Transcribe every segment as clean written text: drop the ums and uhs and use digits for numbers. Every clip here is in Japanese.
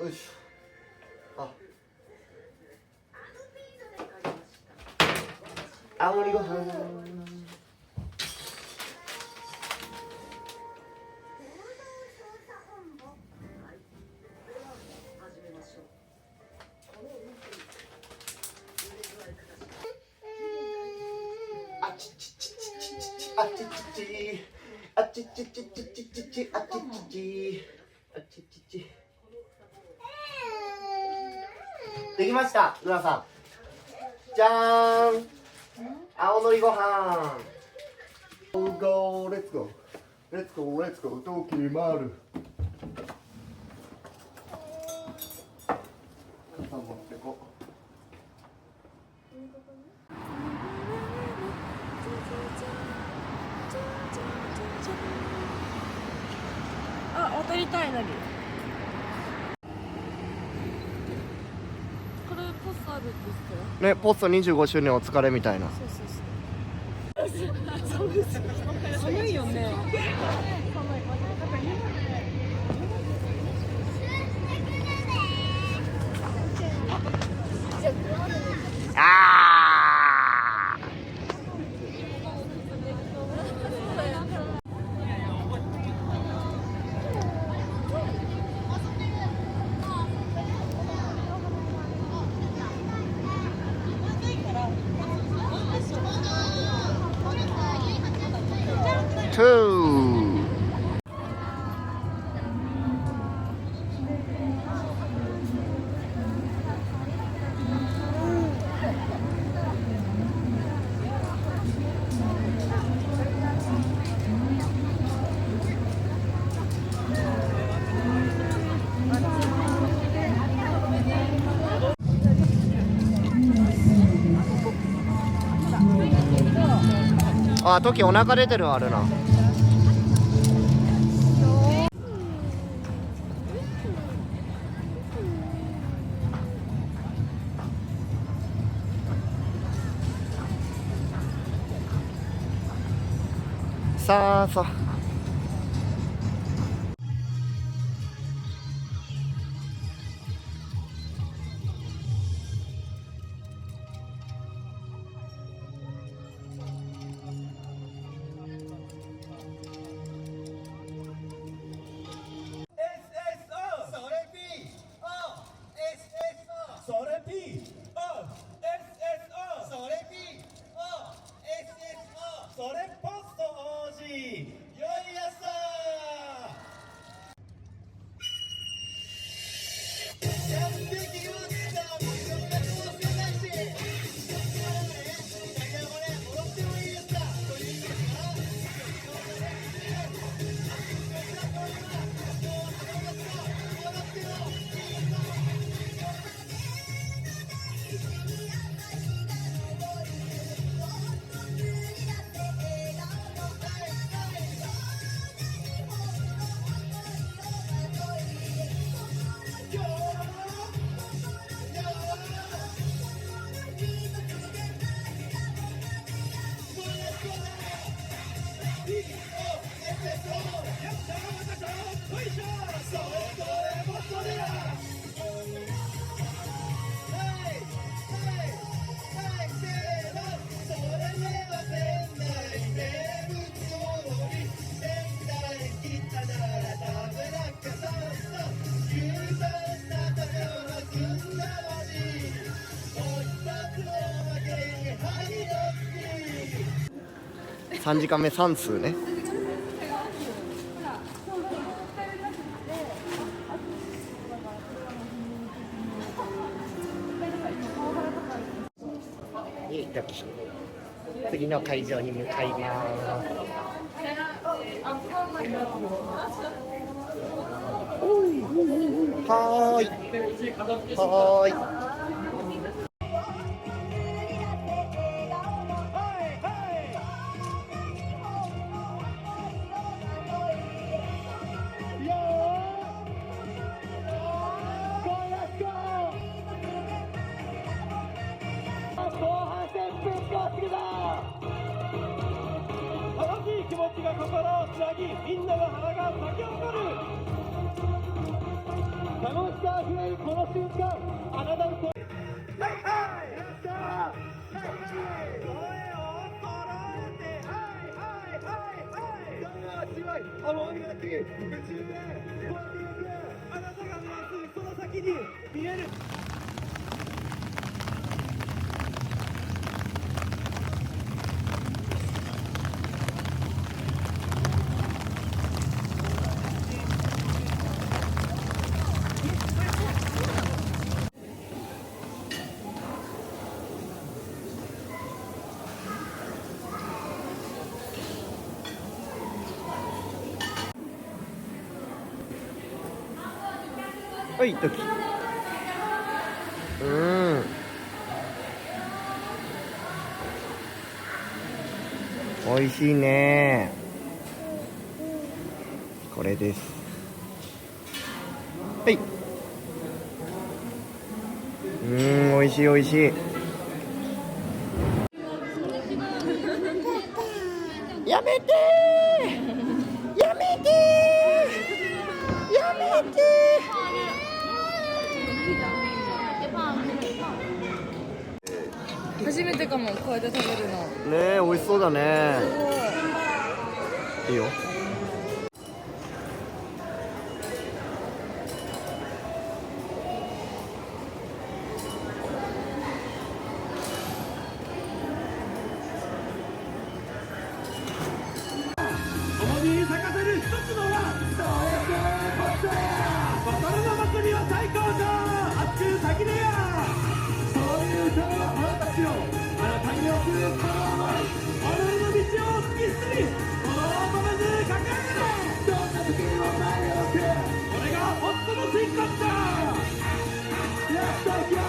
よいしょ。青森ご飯。あちちちちちちあちちちあちちちちちちちあちちちあちちち。できました、ルナさん。じゃーん。青のりご飯。ゴー、レッツゴー。レッツゴー、レッツゴー。トキマル。傘持ってこ。あ、渡りたいのに。これポストあるんですか？ね、ポスト25周年お疲れみたいな。そう寒いよね。あー。2 あ、トキお腹出てるあるな。さあさあ。3時間目算数ね。次の会場に向かいます。はーい。はーい。気持ちが心をつなぎ、みんなの花が咲き誇る。楽しさあふれるこの瞬間、あなたの声。はいはい、やったー。声を揃えて、はいはいはいはい。それは違い、思いがち、宇宙へ超えていく。あなたが目指すその先に見える。はい時美味しいね。これです。はい美味しい美味しい。やめてーやめてーやめて初めてかも、こうやって食べるの。ーねえ美味しそうだね。いいよ。共に咲かせる一つの輪、それでこそや心の祭りは最高潮、熱く咲き出や。そういう歌はあなたたちのあなたに送るこの想い、己の道を突き進み、この止めず駆け上がれ。どんな時も前を向く、これが最も真骨頂。やったいきよ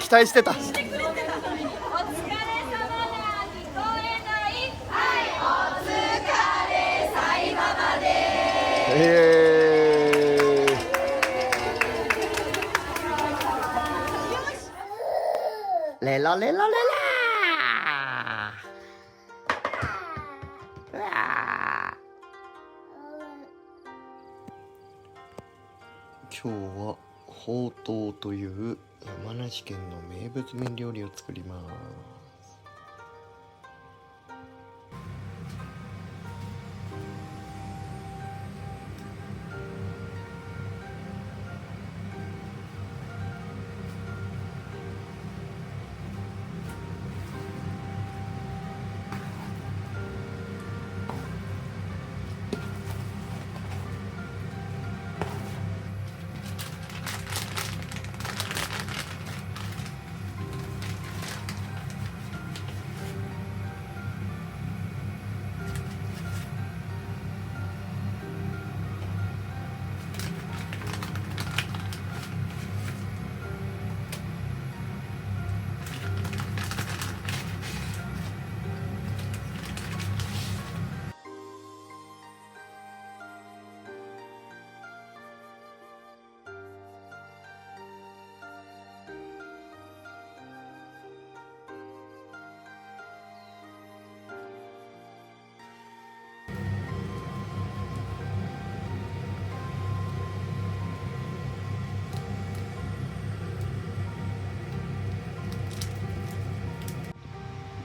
期待してた。お疲れ様だ、聞こえない。はい、お疲れサイババでレロレロレラー。うわー。今日はほうとうという山梨県の名物麺料理を作ります。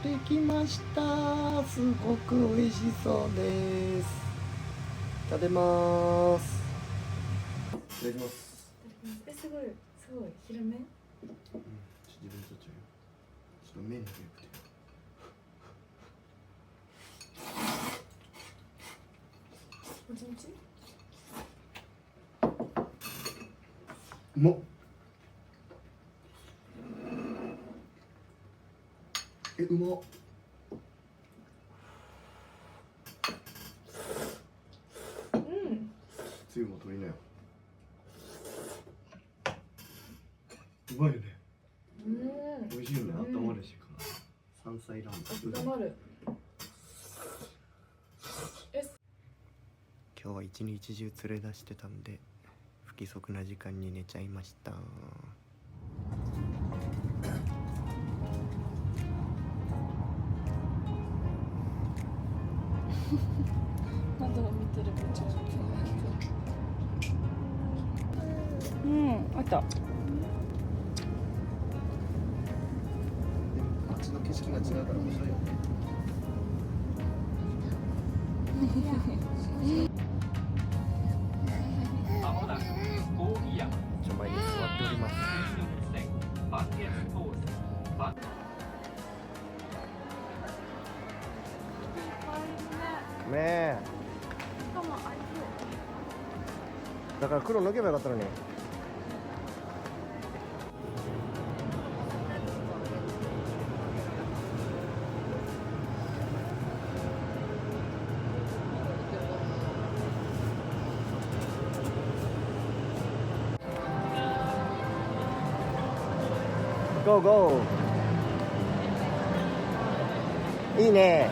できました。すごく美味しそうです。食べます。いただきます。すごい、すごい、広め。自分たちちょっと麺だけよくて。もちもち。うまっ。うまっ。つゆも取りなよ。うまいよね。美味しいよね。温まるしかな。山菜ラーメン。温まる。今日は一日中連れ出してたんで不規則な時間に寝ちゃいました。窓テレビちゃん。うん、あった。あっちの景色が違うから面白いよね。まもなく郡山ちょ前に座っております。線満月ポーズねえ。だから黒抜けばよかったのに。ゴーゴー。いいね。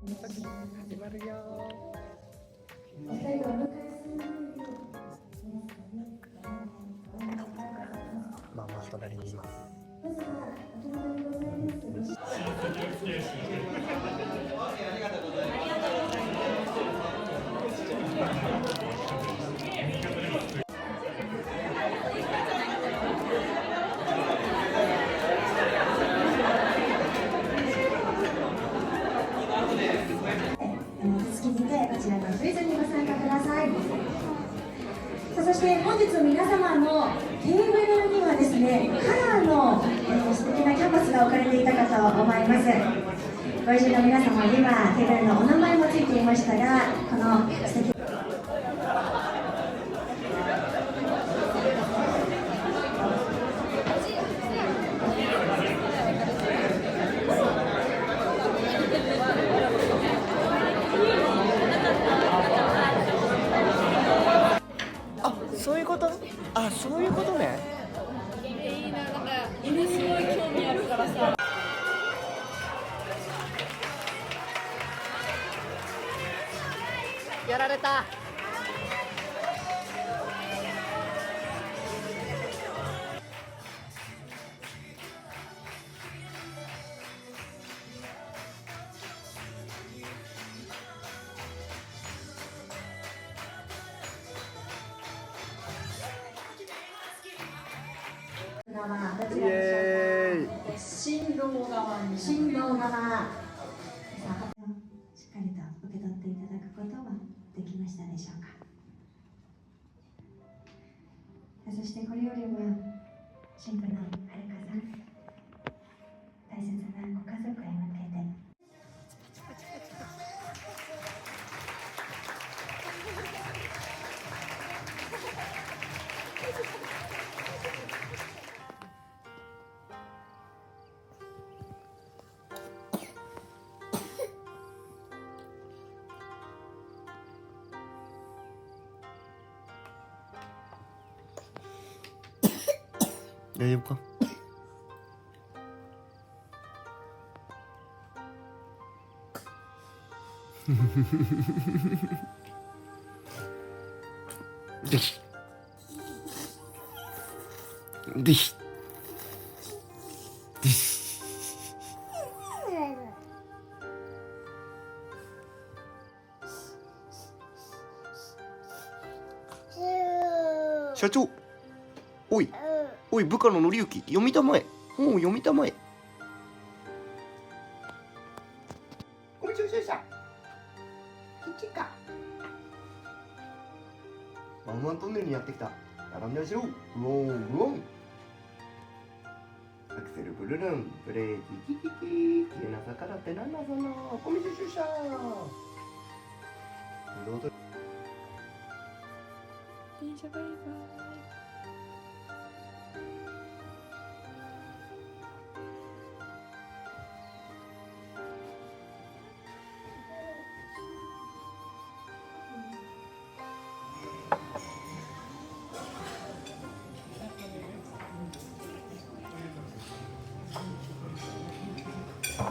始まるよ。ママ隣にいます。続きでこちらのクイズにご参加ください。さあそして本日皆様のテーブルにはですね、カラーの、素敵なキャンバスが置かれていたかと思います。ご一緒の皆様にはテーブルのお名前もついていましたが、この素敵そういうこと？あ、そういうことね。いいな、なんか犬すごい興味あるからさ。やられた。側どちイらでエーイ。しょうか。新郎側に。新郎側。さあ、しっかりと受け取っていただくことはできましたでしょうか。そしてこれよりも新婦のはるかさん、大切なご家族へ向けて。大丈夫か？できできでき社長、おいおい、部下ののりゆき、読みたまえ。本を読みたまえ。ごめん、注射した。キッチンか。ワンワントンネルにやってきた。並んでしろ。ウオン、ウオン。アクセルブルルン、ブレーキキキキ。綺麗な坂だってなんだその。ゴミ収集車。電車バイバイ。鮭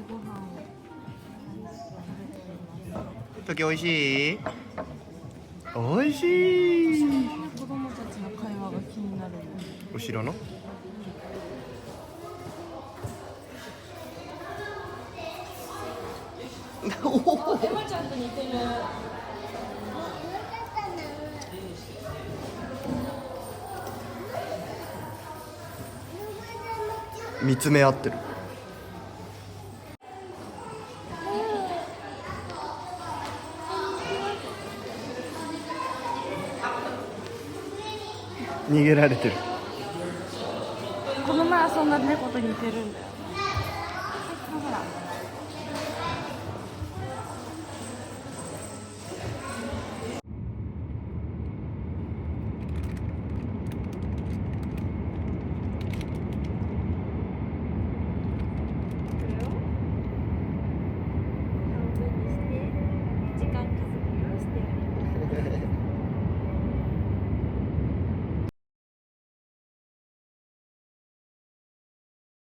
ご飯を時おいしい。おいしい。子供たちの会話が気になる。後ろの。エマちゃんと似てる。見つめ合ってる。逃げられてる。この前遊んだ猫と似てるんだよ。ほら。